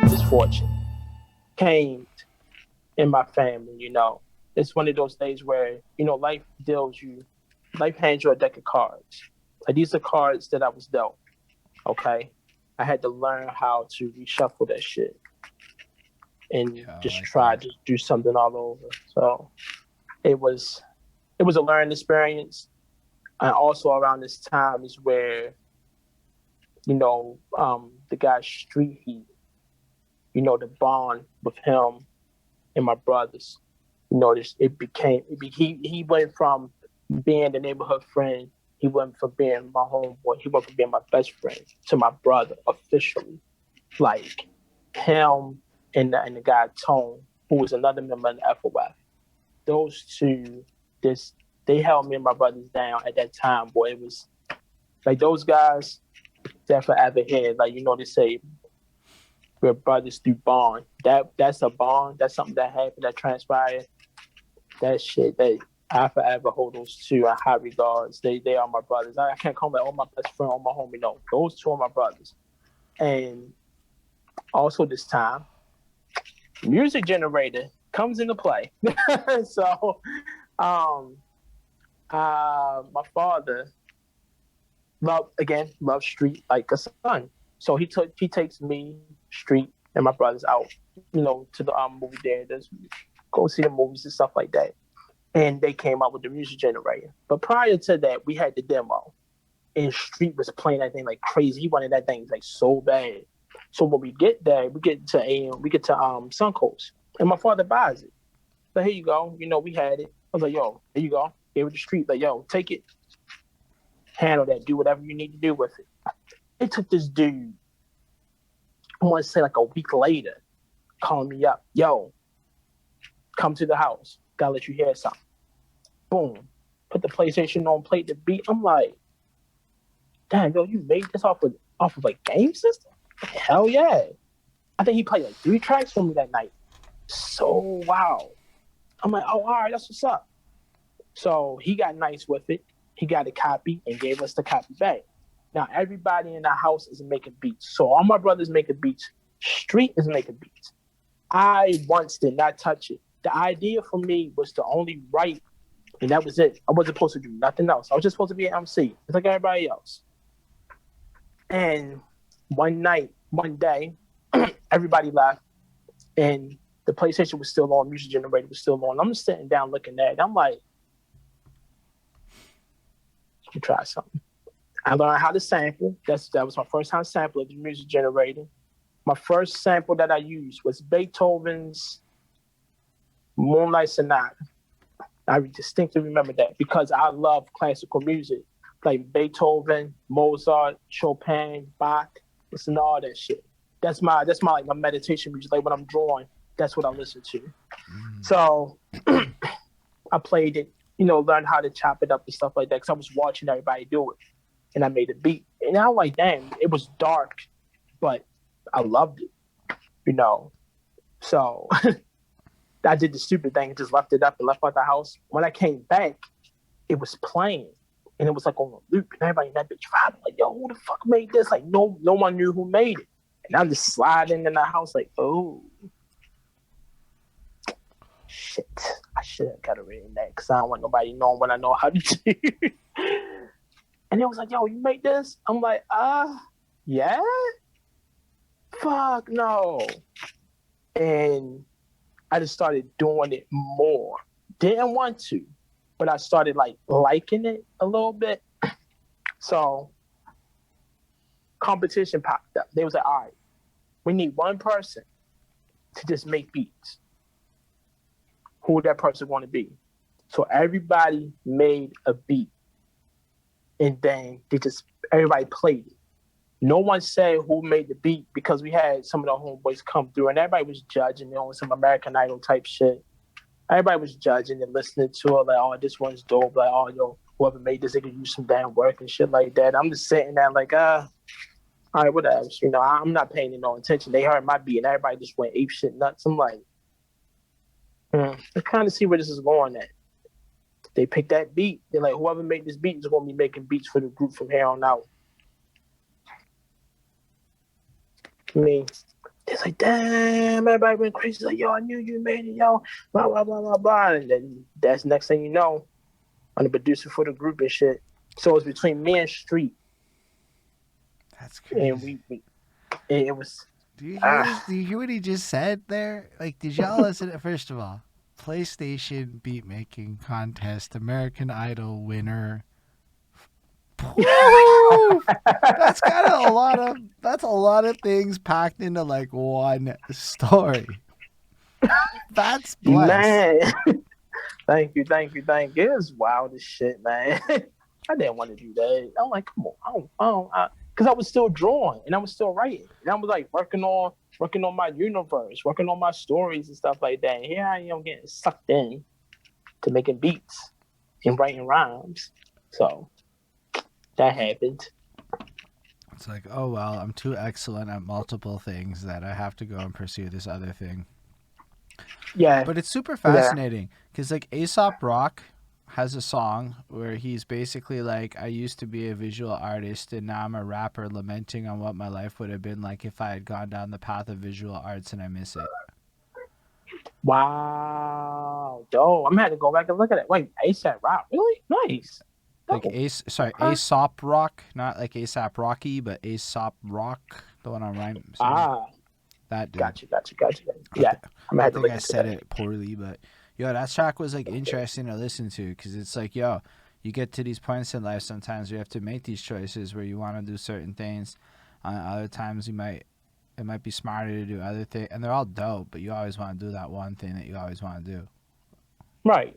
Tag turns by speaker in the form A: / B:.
A: misfortune came in my family. It's one of those days where life hands you a deck of cards. Like these are cards that I was dealt. Okay, I had to learn how to reshuffle that shit and
B: Yeah, I
A: just
B: like
A: try
B: that.
A: to do something all over. So it was it was a learning experience. And also around this time is where the guy Street Heat, the bond with him and my brothers. He went from being the neighborhood friend. He went from being my homeboy. He went from being my best friend to my brother officially. Like him and the guy Tone, who was another member of the FOF. Those two, this they held me and my brothers down at that time. Boy, it was like those guys that forever here. Like they say, we're brothers through bond. That's a bond. That's something that happened that transpired. That shit. I forever hold those two in high regards. They are my brothers. I can't call them like, oh my best friend, oh my homie. No, those two are my brothers. And also this time, music generator comes into play. So, um, my father love street like a son. So he takes me, Street, and my brothers out, to the movie theaters, go see the movies and stuff like that. And they came out with the music generator. But prior to that, we had the demo, and Street was playing that thing like crazy. He wanted that thing like so bad. So when we get there, we get to Suncoast, and my father buys it. So here you go. We had it. I was like, yo, here you go. Gave it to Street. Like, yo, take it, handle that, do whatever you need to do with it. It took this dude, I want to say like a week later, calling me up. Yo, come to the house. Gotta let you hear something. Boom. Put the PlayStation on, played the beat. I'm like, damn, yo, you made this off of a game system? Hell yeah. I think he played like 3 tracks for me that night. So wow. I'm like, oh, all right, that's what's up. So he got nice with it. He got a copy and gave us the copy back. Now everybody in the house is making beats. So all my brothers making beats. Street is making beats. I once did not touch it. The idea for me was to only write, and that was it. I wasn't supposed to do nothing else. I was just supposed to be an MC, just like everybody else. And one day, everybody left, and the PlayStation was still on, music generator was still on. I'm just sitting down looking at it. I'm like, let me try something. I learned how to sample. That was my first time sampling the music generator. My first sample that I used was Beethoven's Moonlight Sonata. I distinctly remember that because I love classical music, like Beethoven, Mozart, Chopin, Bach, listen to all that shit. That's my like my meditation music. Like when I'm drawing, that's what I listen to. So I played it, learned how to chop it up and stuff like that because I was watching everybody do it, and I made a beat. And I'm like, damn, it was dark, but I loved it, you know. So I did the stupid thing and just left it up and left out the house. When I came back, it was playing. And it was like on a loop, and everybody in that bitch vibing like, "Yo, who the fuck made this?" Like, no one knew who made it. And I'm just sliding in the house like, "Oh shit, I should have got it written that because I don't want nobody knowing what I know how to do." And it was like, "Yo, you made this?" I'm like, yeah, fuck no." And I just started doing it more. Didn't want to, but I started like liking it a little bit. So competition popped up. They was like, all right, we need one person to just make beats. Who would that person want to be? So everybody made a beat, and then everybody played it. No one said who made the beat because we had some of the homeboys come through, and everybody was judging, some American Idol type shit. Everybody was judging and listening to it, like, oh, this one's dope. Like, oh, yo, whoever made this, they could use some damn work and shit like that. I'm just sitting there like, all right, whatever. I'm not paying it no attention. They heard my beat, and everybody just went ape shit nuts. I'm like, I kind of see where this is going at. They picked that beat. They're like, whoever made this beat is going to be making beats for the group from here on out. I mean, it's like, damn, everybody went crazy. Like, yo, I knew you made it, yo. Blah blah blah blah blah. And then that's next thing you know, I'm the producer for the group and shit. So it's between me and Street,
B: That's crazy.
A: and it was.
B: Do you hear this? Do you hear what he just said there? Like, did y'all listen to, first of all, PlayStation beat making contest, American Idol winner. Woo! That's kind of that's a lot of things packed into like one story. That's blessed.
A: Man, thank you. It was wild as shit, man. I didn't want to do that. I'm like, come on, because I was still drawing and I was still writing, and I was like working on my universe, working on my stories and stuff like that. And here I am getting sucked in to making beats and writing rhymes. So that happened.
B: It's like, oh well, I'm too excellent at multiple things that I have to go and pursue this other thing.
A: Yeah,
B: but it's super fascinating because like Aesop Rock has a song where he's basically like, I used to be a visual artist and now I'm a rapper lamenting on what my life would have been like if I had gone down the path of visual arts, and I miss it.
A: Wow, dope. I'm gonna have to go back and look at it. Wait, ASAP Rock, really nice.
B: Like Aesop Rock, not like ASAP Rocky, but Aesop Rock, the one on Rhyme. That dude.
A: Gotcha. Yeah, I'm gonna have to look.
B: I said it poorly, but yo, that track was like interesting to listen to because it's like, yo, you get to these points in life sometimes where you have to make these choices where you want to do certain things. Other times it might be smarter to do other things, and they're all dope, but you always want to do that one thing that you always want to do.
A: Right.